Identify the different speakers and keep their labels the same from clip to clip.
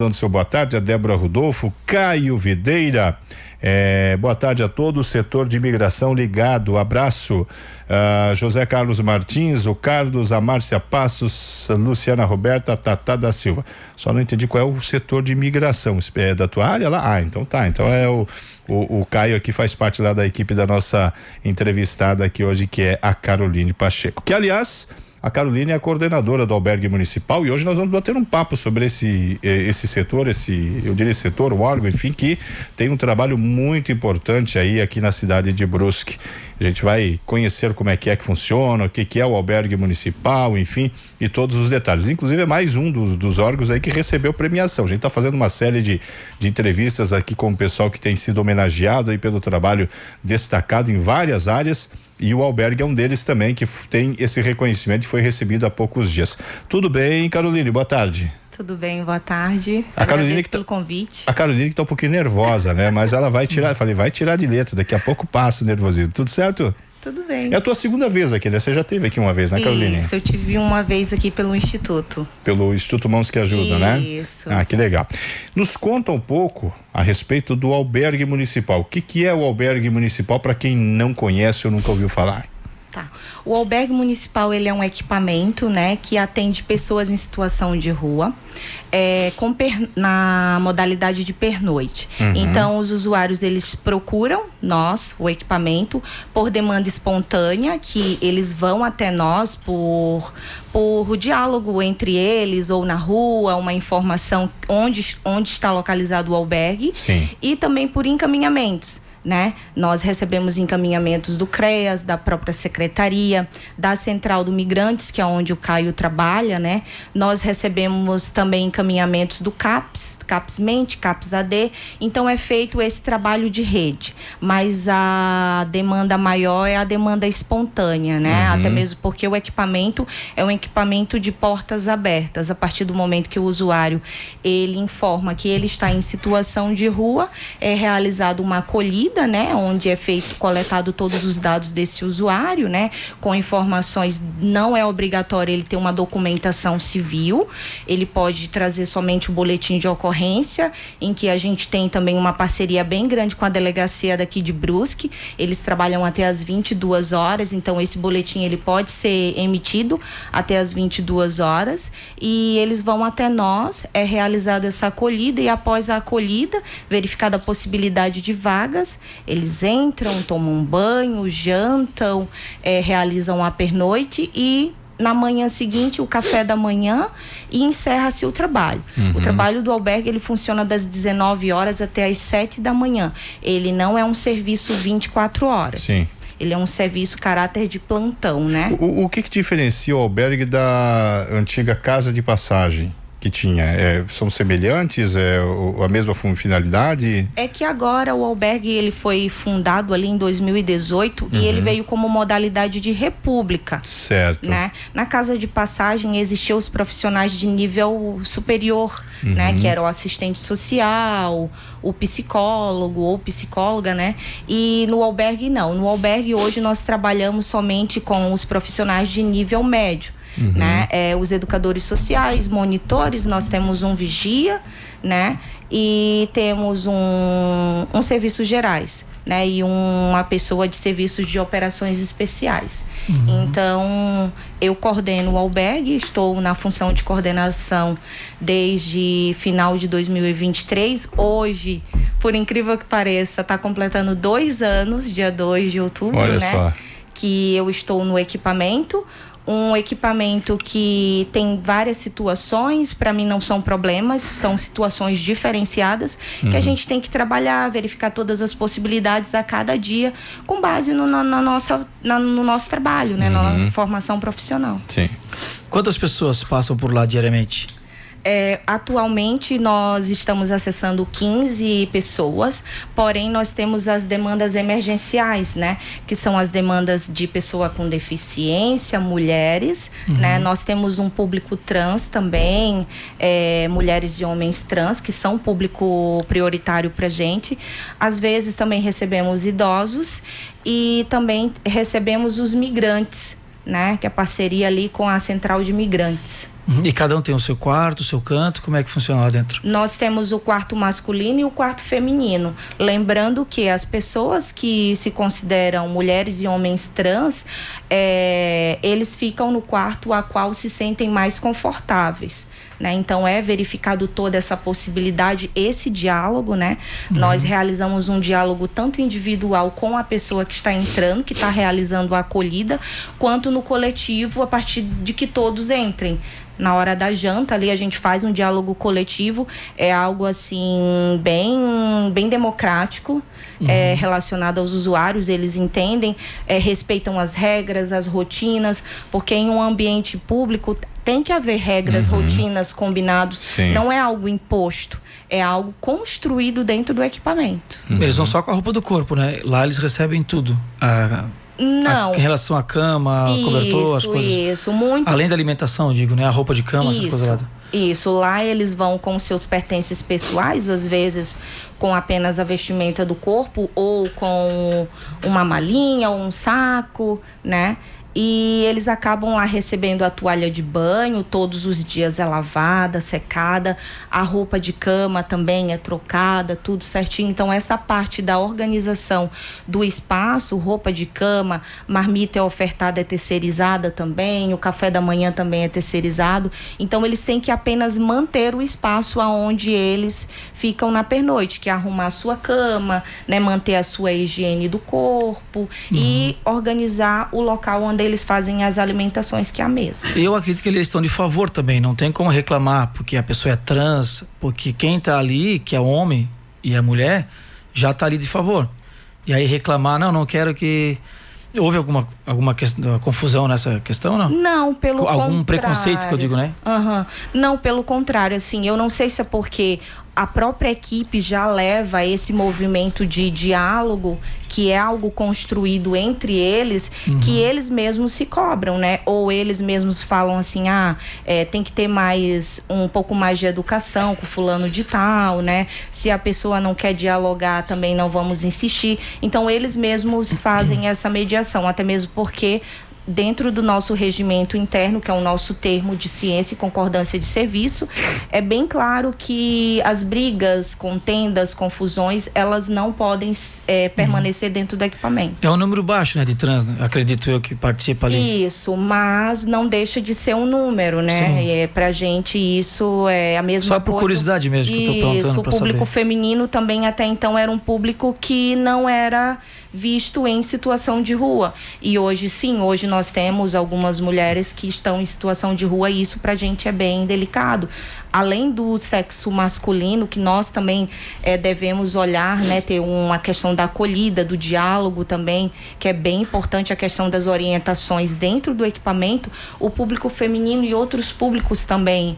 Speaker 1: Dando seu boa tarde a Débora Rodolfo, Caio Videira, boa tarde a todo o setor de imigração ligado, abraço, José Carlos Martins, o Carlos, a Márcia Passos, a Luciana Roberta, a Tatá da Silva. Só não entendi qual é o setor de imigração, é da tua área lá? Então tá, então é o Caio aqui faz parte lá da equipe da nossa entrevistada aqui hoje, que é a Caroline Pacheco, que aliás, a Caroline é a coordenadora do albergue municipal e hoje nós vamos bater um papo sobre esse setor, eu diria setor, o órgão, enfim, que tem um trabalho muito importante aí aqui na cidade de Brusque. A gente vai conhecer como é que funciona, o que é o albergue municipal, enfim, e todos os detalhes. Inclusive é mais um dos órgãos aí que recebeu premiação. A gente está fazendo uma série de entrevistas aqui com o pessoal que tem sido homenageado aí pelo trabalho destacado em várias áreas. E o albergue é um deles também, que tem esse reconhecimento e foi recebido há poucos dias. Tudo bem, Caroline? Boa tarde.
Speaker 2: Tudo bem, boa tarde.
Speaker 1: A Caroline
Speaker 2: pelo convite.
Speaker 1: A Caroline que tá um pouquinho nervosa, né? Mas ela vai tirar, vai tirar de letra, daqui a pouco passa o nervosismo. Tudo certo?
Speaker 2: Tudo bem.
Speaker 1: É a tua segunda vez aqui, né? Você já esteve aqui uma vez, né, Caroline?
Speaker 2: Isso, eu tive uma vez aqui pelo Instituto.
Speaker 1: Pelo Instituto Mãos que Ajudam, né?
Speaker 2: Isso.
Speaker 1: Ah, que legal. Nos conta um pouco a respeito do albergue municipal. O que é o albergue municipal para quem não conhece ou nunca ouviu falar?
Speaker 2: Tá. O albergue municipal, ele é um equipamento, né, que atende pessoas em situação de rua, na modalidade de pernoite.
Speaker 1: Uhum.
Speaker 2: Então, os usuários, eles procuram nós, o equipamento, por demanda espontânea, que eles vão até nós por o diálogo entre eles, ou na rua, uma informação onde está localizado o albergue.
Speaker 1: Sim.
Speaker 2: E também por encaminhamentos, né? Nós recebemos encaminhamentos do CREAS, da própria secretaria, da Central do Migrantes, que é onde o Caio trabalha, né? Nós recebemos também encaminhamentos do CAPS-Mente, CAPS-AD, então é feito esse trabalho de rede, mas a demanda maior é a demanda espontânea, né?
Speaker 1: Uhum.
Speaker 2: Até mesmo porque o equipamento é um equipamento de portas abertas. A partir do momento que o usuário, ele informa que ele está em situação de rua, é realizada uma acolhida, né? Onde é coletado todos os dados desse usuário, né? Com informações, não é obrigatório ele ter uma documentação civil, ele pode trazer somente o boletim de ocorrência, em que a gente tem também uma parceria bem grande com a delegacia daqui de Brusque. Eles trabalham até as 22 horas, então esse boletim ele pode ser emitido até as 22 horas e eles vão até nós, é realizada essa acolhida e após a acolhida, verificada a possibilidade de vagas, eles entram, tomam um banho, jantam, realizam a pernoite e na manhã seguinte o café da manhã e encerra-se o trabalho.
Speaker 1: Uhum.
Speaker 2: O trabalho do albergue, ele funciona das 19 horas até as 7 da manhã. Ele não é um serviço 24 horas.
Speaker 1: Sim.
Speaker 2: Ele é um serviço caráter de plantão, né?
Speaker 1: O que diferencia o albergue da antiga casa de passagem que tinha? São semelhantes? A mesma finalidade? É
Speaker 2: que agora o albergue, ele foi fundado ali em 2018 e ele veio como modalidade de república.
Speaker 1: Certo.
Speaker 2: Né? Na casa de passagem existiam os profissionais de nível superior, né? Que era o assistente social, o psicólogo ou psicóloga, né? E no albergue não. No albergue hoje nós trabalhamos somente com os profissionais de nível médio. Né? Os educadores sociais, monitores, nós temos um vigia, né? E temos um serviços gerais, né? E uma pessoa de serviços de operações especiais. Então, eu coordeno o albergue, estou na função de coordenação desde final de 2023. Hoje, por incrível que pareça, está completando 2 anos, dia 2 de outubro,
Speaker 1: Olha
Speaker 2: né?
Speaker 1: Só.
Speaker 2: Que eu estou no equipamento. Um equipamento que tem várias situações, para mim não são problemas, são situações diferenciadas que a gente tem que trabalhar, verificar todas as possibilidades a cada dia, com base no nosso trabalho, né? Na nossa formação profissional.
Speaker 1: Sim.
Speaker 3: Quantas pessoas passam por lá diariamente?
Speaker 2: Atualmente nós estamos acessando 15 pessoas, porém nós temos as demandas emergenciais, né? Que são as demandas de pessoa com deficiência, mulheres, né? Nós temos um público trans também, mulheres e homens trans, que são público prioritário pra gente. Às vezes também recebemos idosos e também recebemos os migrantes, né? Que é a parceria ali com a Central de Migrantes.
Speaker 3: E cada um tem o seu quarto, o seu canto, como é que funciona lá dentro?
Speaker 2: Nós temos o quarto masculino e o quarto feminino. Lembrando que as pessoas que se consideram mulheres e homens trans, eles ficam no quarto a qual se sentem mais confortáveis. Né? Então é verificado toda essa possibilidade, esse diálogo, né? Nós realizamos um diálogo tanto individual com a pessoa que está entrando, que está realizando a acolhida, quanto no coletivo, a partir de que todos entrem. Na hora da janta ali a gente faz um diálogo coletivo, é algo assim bem democrático, relacionado aos usuários, eles entendem, respeitam as regras, as rotinas, porque em um ambiente público tem que haver regras, rotinas, combinados. Sim. Não é algo imposto, é algo construído dentro do equipamento.
Speaker 3: Eles vão só com a roupa do corpo, né? Lá eles recebem tudo.
Speaker 2: Não.
Speaker 3: Em relação à cama, cobertor, as coisas.
Speaker 2: Isso, muito.
Speaker 3: Além da alimentação, digo, né? A roupa de cama, essas coisas lá.
Speaker 2: Isso, lá eles vão com seus pertences pessoais, às vezes com apenas a vestimenta do corpo ou com uma malinha ou um saco, né? E eles acabam lá recebendo a toalha de banho, todos os dias é lavada, secada, a roupa de cama também é trocada, tudo certinho. Então essa parte da organização do espaço, roupa de cama, marmita é ofertada, é terceirizada também, o café da manhã também é terceirizado. Então eles têm que apenas manter o espaço aonde eles ficam na pernoite, que é arrumar a sua cama, né, manter a sua higiene do corpo e organizar o local onde eles fazem as alimentações, que é a mesa.
Speaker 3: Eu acredito que eles estão de favor também, não tem como reclamar porque a pessoa é trans, porque quem tá ali, que é o homem e a mulher, já tá ali de favor. E aí reclamar, não quero que... Houve alguma questão, confusão nessa questão, não?
Speaker 2: Não, pelo contrário.
Speaker 3: Algum preconceito que eu digo, né?
Speaker 2: Não, pelo contrário, assim, eu não sei se é porque a própria equipe já leva esse movimento de diálogo, que é algo construído entre eles, que eles mesmos se cobram, né? Ou eles mesmos falam assim, tem que ter um pouco mais de educação com fulano de tal, né? Se a pessoa não quer dialogar, também não vamos insistir. Então, eles mesmos fazem essa mediação, até mesmo porque dentro do nosso regimento interno, que é o nosso termo de ciência e concordância de serviço, é bem claro que as brigas, contendas, confusões, elas não podem permanecer dentro do equipamento.
Speaker 3: É um número baixo, né, de trans, né? Acredito eu, que participa ali.
Speaker 2: Isso, mas não deixa de ser um número, né? E pra gente isso é a mesma coisa.
Speaker 3: Só por curiosidade mesmo que eu tô perguntando pra
Speaker 2: saber. O público
Speaker 3: saber.
Speaker 2: feminino também até então era um público que não era visto em situação de rua. E hoje nós temos algumas mulheres que estão em situação de rua e isso pra gente é bem delicado. Além do sexo masculino, que nós também devemos olhar, né, ter uma questão da acolhida, do diálogo também, que é bem importante, a questão das orientações dentro do equipamento, o público feminino e outros públicos também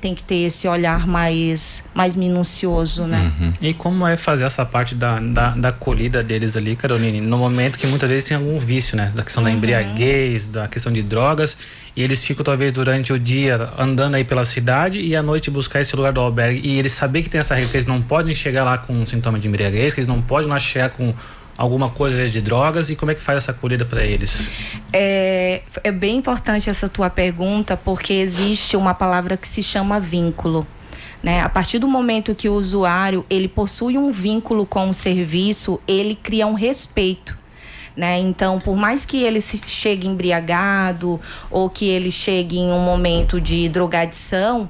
Speaker 2: tem que ter esse olhar mais minucioso, né?
Speaker 4: E como é fazer essa parte da acolhida deles ali, Caroline, no momento que muitas vezes tem algum vício, né? Da questão da embriaguez, da questão de drogas, e eles ficam talvez durante o dia andando aí pela cidade e à noite buscar esse lugar do albergue, e eles saber que tem essa regra, que eles não podem chegar lá com um sintoma de embriaguez, que eles não podem lá chegar com alguma coisa de drogas, e como é que faz essa acolhida para eles?
Speaker 2: É bem importante essa tua pergunta, porque existe uma palavra que se chama vínculo, né? A partir do momento que o usuário ele possui um vínculo com o serviço, ele cria um respeito, né? Então, por mais que ele chegue embriagado ou que ele chegue em um momento de drogadição,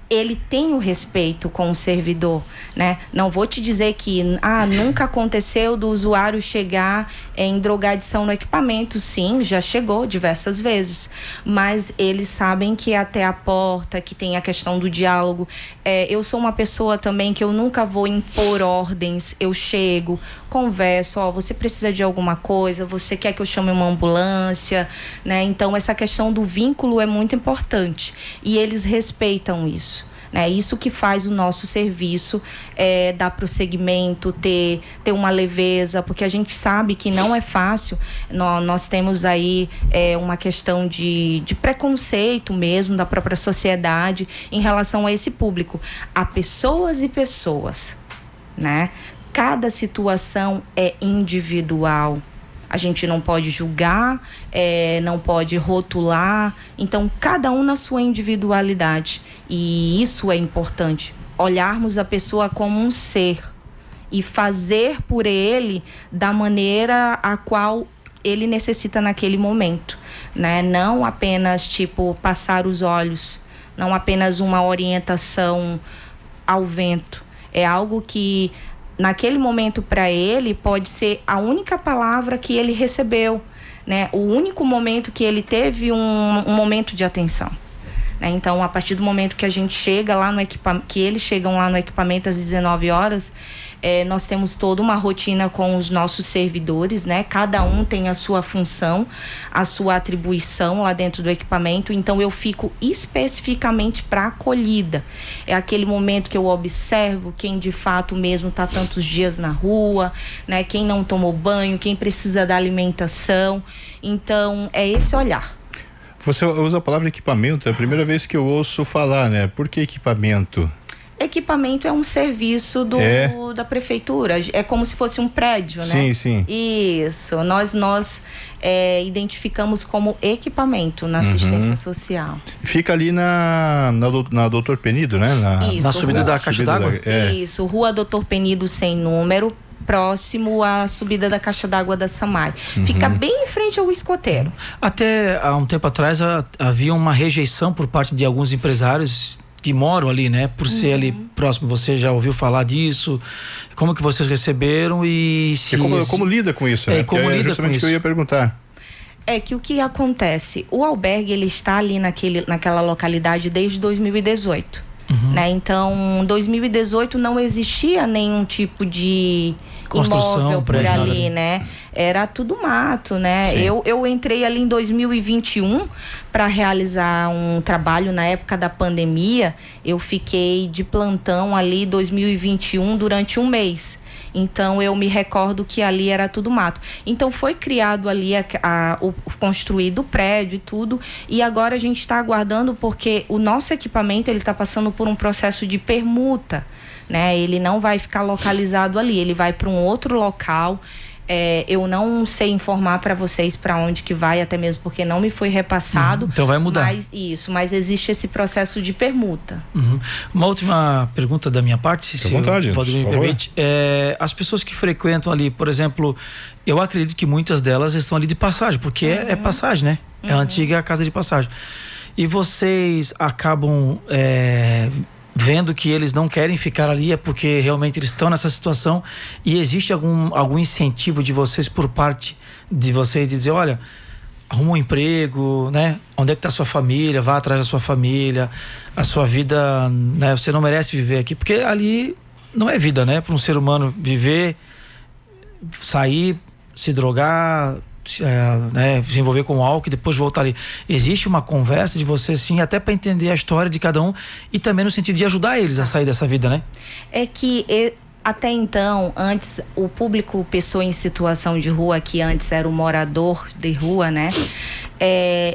Speaker 2: ele tem o respeito com o servidor, né? Não vou te dizer que nunca aconteceu do usuário chegar em drogadição no equipamento. Sim, já chegou diversas vezes, mas eles sabem que até a porta, que tem a questão do diálogo. Eu sou uma pessoa também que eu nunca vou impor ordens. Eu chego, converso, você precisa de alguma coisa, você quer que eu chame uma ambulância, né? Então essa questão do vínculo é muito importante e eles respeitam isso, né? Isso que faz o nosso serviço dar prosseguimento, ter uma leveza, porque a gente sabe que não é fácil. Nós temos aí uma questão de preconceito mesmo da própria sociedade em relação a esse público. Há pessoas e pessoas, né? Cada situação é individual. A gente não pode julgar, não pode rotular. Então, cada um na sua individualidade. E isso é importante. Olharmos a pessoa como um ser e fazer por ele da maneira a qual ele necessita naquele momento, né? Não apenas, passar os olhos, não apenas uma orientação ao vento. É algo que, naquele momento, para ele, pode ser a única palavra que ele recebeu, né? O único momento que ele teve um momento de atenção. Então, a partir do momento que a gente chega lá no equipamento, que eles chegam lá no equipamento às 19 horas, nós temos toda uma rotina com os nossos servidores, né? Cada um tem a sua função, a sua atribuição lá dentro do equipamento. Então, eu fico especificamente para acolhida. É aquele momento que eu observo quem de fato mesmo está tantos dias na rua, né? Quem não tomou banho, quem precisa da alimentação. Então, é esse olhar.
Speaker 1: Você usa a palavra equipamento, é a primeira vez que eu ouço falar, né? Por que equipamento?
Speaker 2: Equipamento é um serviço da prefeitura, é como se fosse um prédio, né?
Speaker 1: Sim, sim.
Speaker 2: Isso, nós identificamos como equipamento na assistência social.
Speaker 1: Fica ali na Doutor Penido, né?
Speaker 2: Isso,
Speaker 3: na subida da Caixa d'Água?
Speaker 2: Isso, Rua Doutor Penido sem número, próximo à subida da Caixa d'Água da Samai. Fica bem em frente ao escoteiro.
Speaker 3: Até há um tempo atrás havia uma rejeição por parte de alguns empresários que moram ali, né? Por ser ali próximo. Você já ouviu falar disso? Como que vocês receberam e se...
Speaker 1: Como lida com isso, né?
Speaker 3: Como lida
Speaker 1: justamente
Speaker 3: com
Speaker 1: o que eu ia perguntar.
Speaker 2: É que o que acontece? O albergue, ele está ali naquela localidade desde 2018. Né? Então, em 2018 não existia nenhum tipo de imóvel por ali, né? Era tudo mato, né? Eu entrei ali em 2021 para realizar um trabalho na época da pandemia. Eu fiquei de plantão ali em 2021 durante um mês. Então, eu me recordo que ali era tudo mato. Então, foi criado ali, construído o prédio e tudo. E agora a gente está aguardando porque o nosso equipamento, ele está passando por um processo de permuta, né? Ele não vai ficar localizado ali, ele vai para um outro local. Eu não sei informar para vocês para onde que vai, até mesmo porque não me foi repassado.
Speaker 3: Então vai mudar.
Speaker 2: Mas existe esse processo de permuta.
Speaker 3: Uma última pergunta da minha parte, se
Speaker 1: vontade,
Speaker 3: o Valdir me permite. As pessoas que frequentam ali, por exemplo, eu acredito que muitas delas estão ali de passagem, porque é passagem, né? É a antiga casa de passagem. E vocês acabam vendo que eles não querem ficar ali, é porque realmente eles estão nessa situação, e existe algum incentivo de vocês por parte de vocês de dizer, olha, arruma um emprego, né? Onde é que está a sua família? Vá atrás da sua família, a sua vida, né? Você não merece viver aqui, porque ali não é vida, né? Para um ser humano viver, sair, se drogar, se envolver com álcool e depois voltar ali. Existe uma conversa de você, sim, até para entender a história de cada um e também no sentido de ajudar eles a sair dessa vida, né?
Speaker 2: É que até então, antes, o público pessoa em situação de rua, que antes era o morador de rua, né?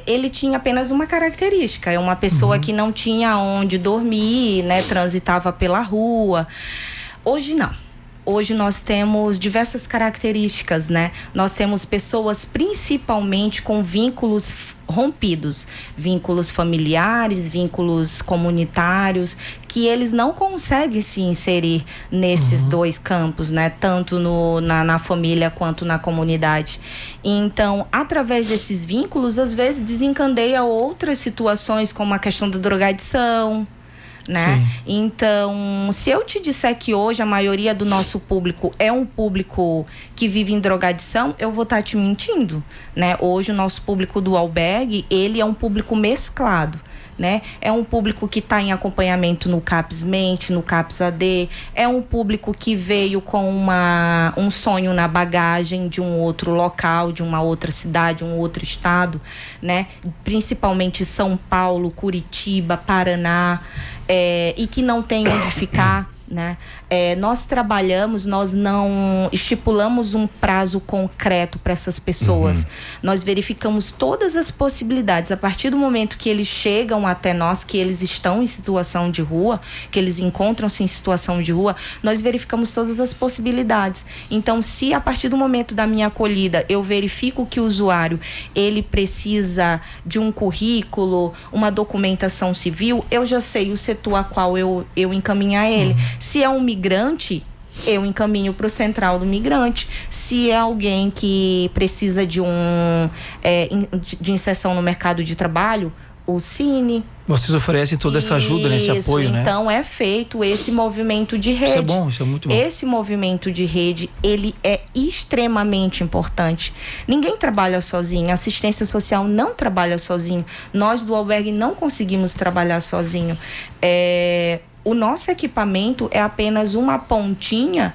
Speaker 2: Ele tinha apenas uma característica, é uma pessoa que não tinha onde dormir, né? Transitava pela rua. Hoje não. Hoje nós temos diversas características, né? Nós temos pessoas principalmente com vínculos rompidos, vínculos familiares, vínculos comunitários, que eles não conseguem se inserir nesses dois campos, né? Tanto na família quanto na comunidade. Então, através desses vínculos, às vezes desencadeia outras situações, como a questão da drogadição, né? Então, se eu te disser que hoje a maioria do nosso público é um público que vive em drogadição, eu vou estar te mentindo, né? Hoje o nosso público do albergue, ele é um público mesclado, né? É um público que está em acompanhamento no CAPS Mente, no CAPS AD, é um público que veio com um sonho na bagagem de um outro local, de uma outra cidade, um outro estado, né? Principalmente São Paulo, Curitiba, Paraná, e que não tem onde ficar, né? Nós trabalhamos, nós não estipulamos um prazo concreto para essas pessoas. Nós verificamos todas as possibilidades. A partir do momento que eles chegam até nós, que eles estão em situação de rua, que eles encontram-se em situação de rua, nós verificamos todas as possibilidades. Então, se a partir do momento da minha acolhida eu verifico que o usuário ele precisa de um currículo, uma documentação civil, eu já sei o setor a qual eu encaminhar ele. Se é um migrante, eu encaminho para o Central do Migrante. Se é alguém que precisa de de inserção no mercado de trabalho, o Cine.
Speaker 3: Vocês oferecem toda essa ajuda, esse apoio, né?
Speaker 2: Então é feito esse movimento de rede.
Speaker 3: Isso é bom, isso é muito bom.
Speaker 2: Esse movimento de rede, ele é extremamente importante. Ninguém trabalha sozinho, a assistência social não trabalha sozinho. Nós do albergue não conseguimos trabalhar sozinho. O nosso equipamento é apenas uma pontinha,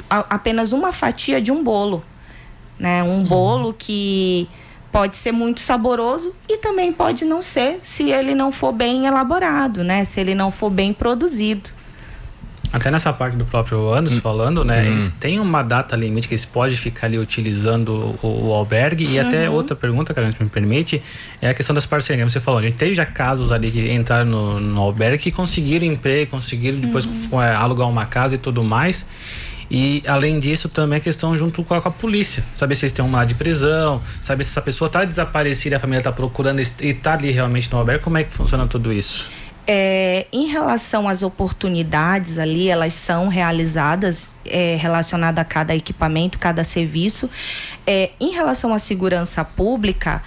Speaker 2: apenas uma fatia de um bolo, né? Um bolo que pode ser muito saboroso e também pode não ser, se ele não for bem elaborado, né? Se ele não for bem produzido.
Speaker 4: Até nessa parte do próprio Anderson falando, né? Eles têm uma data limite que eles podem ficar ali utilizando o albergue. E até outra pergunta, cara, se me permite, é a questão das parcerias. Como você falou, a gente teve já casos ali que entraram no albergue que conseguiram emprego, conseguiram depois alugar uma casa e tudo mais. E além disso também a questão junto com a polícia, saber se eles têm um mandado de prisão, saber se essa pessoa está desaparecida, a família está procurando e está ali realmente no albergue. Como é que funciona tudo isso?
Speaker 2: Em relação às oportunidades ali, elas são realizadas relacionadas a cada equipamento, cada serviço. Em relação à segurança pública,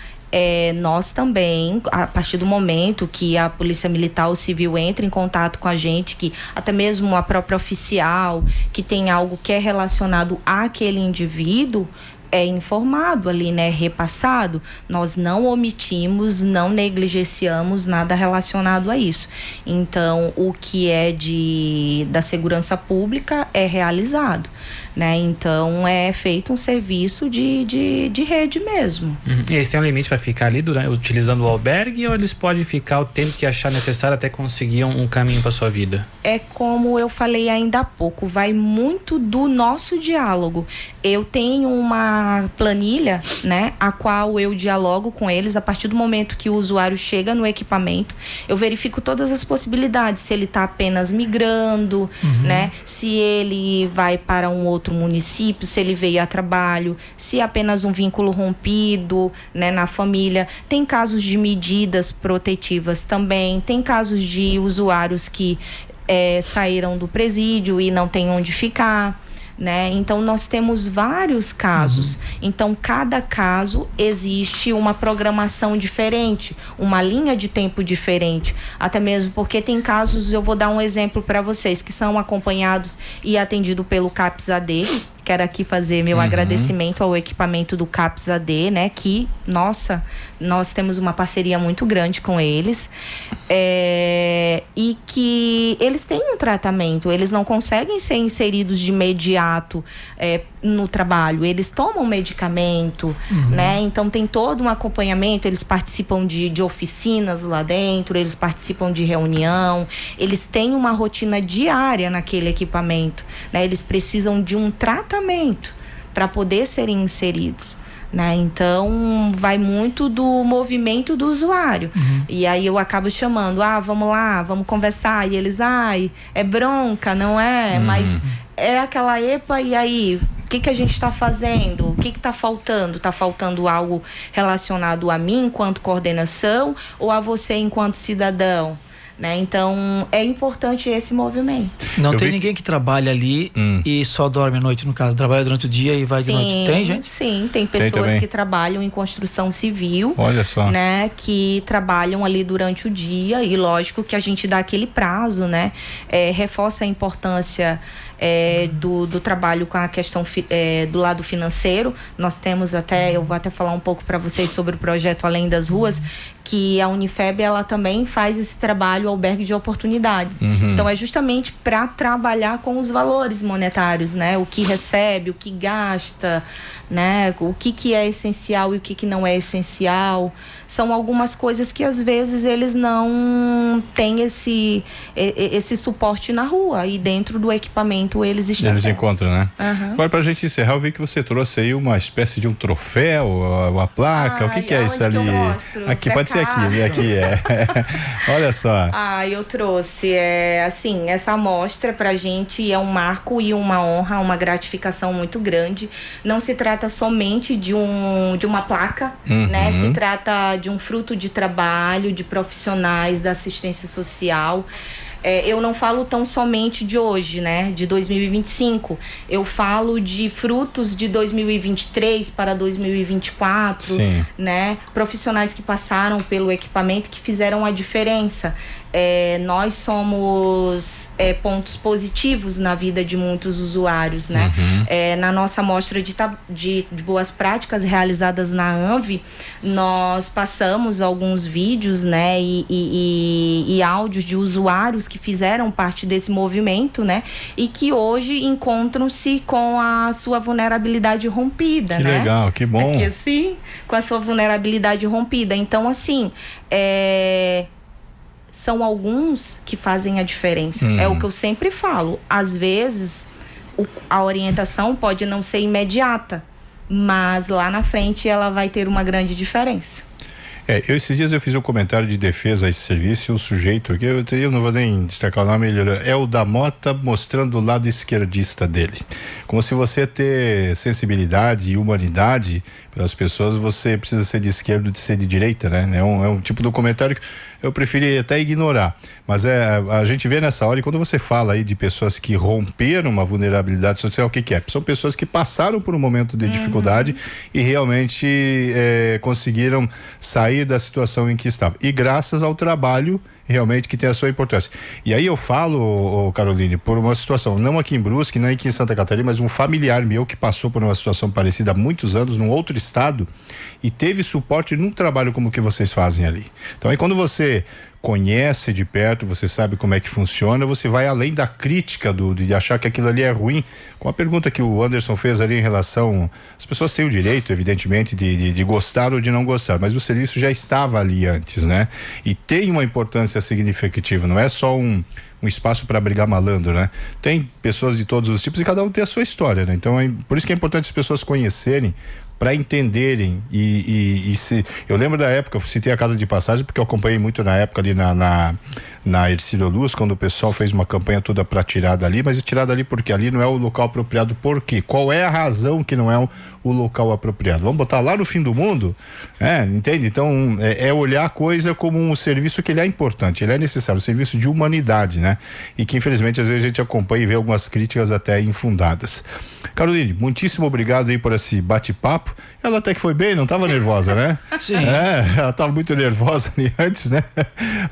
Speaker 2: nós também, a partir do momento que a Polícia Militar ou Civil entra em contato com a gente, que até mesmo a própria oficial, que tem algo que é relacionado àquele indivíduo, é informado ali, né, repassado, nós não omitimos, não negligenciamos nada relacionado a isso. Então, o que é da segurança pública é realizado, né? Então, é feito um serviço de rede mesmo.
Speaker 4: E eles têm um limite para ficar ali utilizando o albergue, ou eles podem ficar o tempo que achar necessário até conseguir um caminho para sua vida?
Speaker 2: É como eu falei ainda há pouco, vai muito do nosso diálogo. Eu tenho uma planilha, né, a qual eu dialogo com eles a partir do momento que o usuário chega no equipamento. Eu verifico todas as possibilidades, se ele está apenas migrando, né, se ele vai para um outro município, se ele veio a trabalho, se apenas um vínculo rompido, né, na família. Tem casos de medidas protetivas também, tem casos de usuários que saíram do presídio e não tem onde ficar, né? Então nós temos vários casos. Então cada caso existe uma programação diferente, uma linha de tempo diferente, até mesmo porque tem casos, eu vou dar um exemplo para vocês, que são acompanhados e atendidos pelo CAPS-AD. Quero aqui fazer meu agradecimento ao equipamento do CAPS-AD, né? Que, nossa, nós temos uma parceria muito grande com eles. E que eles têm um tratamento, eles não conseguem ser inseridos de imediato no trabalho, eles tomam medicamento, né? Então tem todo um acompanhamento, eles participam de oficinas lá dentro, eles participam de reunião, eles têm uma rotina diária naquele equipamento, né? Eles precisam de um tratamento para poder serem inseridos, né? Então vai muito do movimento do usuário. E aí eu acabo chamando, vamos lá, vamos conversar, e eles, é bronca, não é? Mas é aquela EPA, e aí o que a gente está fazendo? O que está faltando? Está faltando algo relacionado a mim enquanto coordenação ou a você enquanto cidadão? Né? Então é importante esse movimento.
Speaker 3: Não tem ninguém que trabalha ali e só dorme à noite, no caso, trabalha durante o dia e vai de noite. Tem, gente?
Speaker 2: Sim, tem pessoas que trabalham em construção civil. Olha só. Né? Que trabalham ali durante o dia, e lógico que a gente dá aquele prazo, né? Reforça a importância do trabalho com a questão do lado financeiro. Nós temos eu vou até falar um pouco para vocês sobre o projeto Além das Ruas, que a Unifeb, ela também faz esse trabalho, albergue de oportunidades. Então é justamente para trabalhar com os valores monetários, né? O que recebe, o que gasta, né? O que é essencial e o que não é essencial, são algumas coisas que às vezes eles não têm esse suporte na rua, e dentro do equipamento eles estão.
Speaker 1: Eles encontram, né?
Speaker 2: Uhum.
Speaker 1: Agora, pra gente encerrar, eu vi que você trouxe aí uma espécie de um troféu, uma placa. O que é isso ali? Aqui, pode ser aqui, né? Aqui é. Olha só.
Speaker 2: Eu trouxe. Assim, essa amostra pra gente é um marco e uma honra, uma gratificação muito grande. Não se trata somente de uma placa, né? Se trata de um fruto de trabalho de profissionais da assistência social. Eu não falo tão somente de hoje, né? De 2025. Eu falo de frutos de 2023 para 2024,
Speaker 1: Sim.
Speaker 2: né? Profissionais que passaram pelo equipamento, que fizeram a diferença. Nós somos pontos positivos na vida de muitos usuários, né? Na nossa amostra de boas práticas realizadas na ANVI, nós passamos alguns vídeos, né? E áudios de usuários que fizeram parte desse movimento, né? E que hoje encontram-se com a sua vulnerabilidade rompida,
Speaker 1: que
Speaker 2: né?
Speaker 1: Que legal, que bom.
Speaker 2: Aqui assim, com a sua vulnerabilidade rompida. Então, assim, são alguns que fazem a diferença. É o que eu sempre falo. Às vezes, a orientação pode não ser imediata, mas lá na frente ela vai ter uma grande diferença.
Speaker 1: Esses dias eu fiz um comentário de defesa a esse serviço, e o sujeito aqui, eu não vou nem destacar o nome, ele é o da Mota mostrando o lado esquerdista dele. Como se você ter sensibilidade e humanidade pelas pessoas, você precisa ser de esquerda, de ser de direita, né? É um tipo de comentário que eu preferi até ignorar. Mas a gente vê nessa hora, e quando você fala aí de pessoas que romperam uma vulnerabilidade social, o que é? São pessoas que passaram por um momento de dificuldade e realmente conseguiram sair da situação em que estavam. E graças ao trabalho realmente que tem a sua importância. E aí eu falo, Caroline, por uma situação, não aqui em Brusque, não aqui em Santa Catarina, mas um familiar meu que passou por uma situação parecida há muitos anos, num outro estado, e teve suporte num trabalho como o que vocês fazem ali. Então aí quando você conhece de perto, você sabe como é que funciona, você vai além da crítica de achar que aquilo ali é ruim. Com a pergunta que o Anderson fez ali em relação, as pessoas têm o direito, evidentemente, de gostar ou de não gostar, mas o serviço já estava ali antes, né? E tem uma importância significativa, não é só um espaço para brigar malandro, né? Tem pessoas de todos os tipos e cada um tem a sua história, né? Então por isso que é importante as pessoas conhecerem, para entenderem eu lembro da época, eu citei a Casa de Passagem porque eu acompanhei muito na época ali na Ercílio Luz, quando o pessoal fez uma campanha toda para tirar dali, mas tirar dali porque ali não é o local apropriado. Por quê? Qual é a razão que não é o local apropriado? Vamos botar lá no fim do mundo? Entende? Então é olhar a coisa como um serviço que ele é importante, ele é necessário, um serviço de humanidade, né? E que infelizmente às vezes a gente acompanha e vê algumas críticas até infundadas. Caroline, muitíssimo obrigado aí por esse bate-papo. Ela até que foi bem, não estava nervosa, né?
Speaker 3: Sim.
Speaker 1: Ela estava muito nervosa ali antes, né?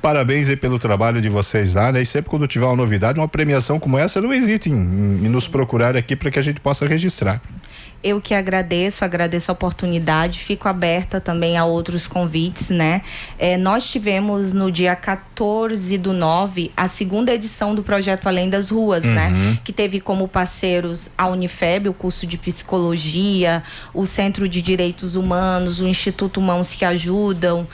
Speaker 1: Parabéns aí pelo trabalho de vocês lá, né? E sempre quando tiver uma novidade, uma premiação como essa, não hesite em nos procurar aqui para que a gente possa registrar.
Speaker 2: Eu que agradeço a oportunidade, fico aberta também a outros convites, né? Nós tivemos no dia 14/9 a segunda edição do projeto Além das Ruas, né? Que teve como parceiros a Unifeb, o curso de psicologia, o Centro de Direitos Humanos, o Instituto Mãos que Ajudam,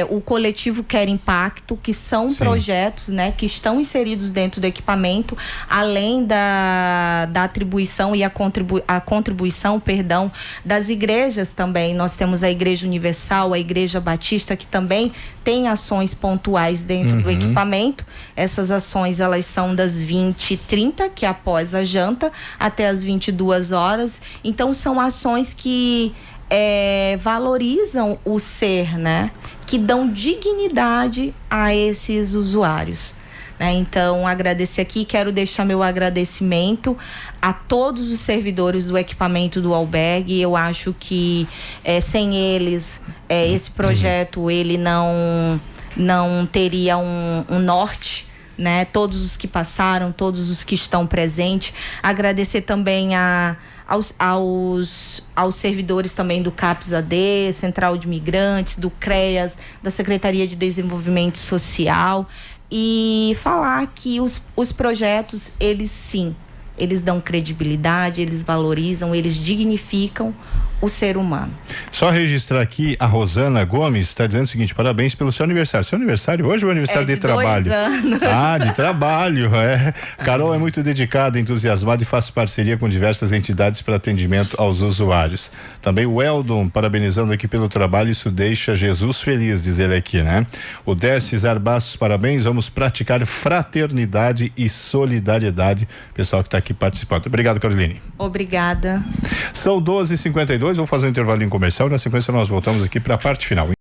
Speaker 2: o coletivo Quer Impacto, que são projetos, né? Que estão inseridos dentro do equipamento, além da atribuição e a contribuição das igrejas também. Nós temos a Igreja Universal, a Igreja Batista, que também tem ações pontuais dentro do equipamento. Essas ações, elas são das 20h30, que é após a janta, até as 22 horas. Então, são ações que valorizam o ser, né? Que dão dignidade a esses usuários. Então, agradecer aqui, quero deixar meu agradecimento a todos os servidores do equipamento do albergue. Eu acho que sem eles, esse projeto ele não teria um norte, né? Todos os que passaram, todos os que estão presentes. Agradecer também aos servidores também do CAPS-AD, Central de Imigrantes, do CREAS, da Secretaria de Desenvolvimento Social. E falar que os projetos, eles dão credibilidade, eles valorizam, eles dignificam o ser humano.
Speaker 1: Só registrar aqui, a Rosana Gomes está dizendo o seguinte: parabéns pelo seu aniversário. Seu aniversário hoje ou aniversário de trabalho?
Speaker 2: 2 anos.
Speaker 1: Ah, de trabalho, é. Carol é muito dedicada, entusiasmada e faz parceria com diversas entidades para atendimento aos usuários. Também o Eldon, parabenizando aqui pelo trabalho, isso deixa Jesus feliz, diz ele aqui, né? O Décio Zarbassos, parabéns, vamos praticar fraternidade e solidariedade. Pessoal que está aqui participando. Obrigado, Caroline.
Speaker 2: Obrigada.
Speaker 1: São 12h52, vou fazer um intervalinho comercial, na sequência nós voltamos aqui para a parte final.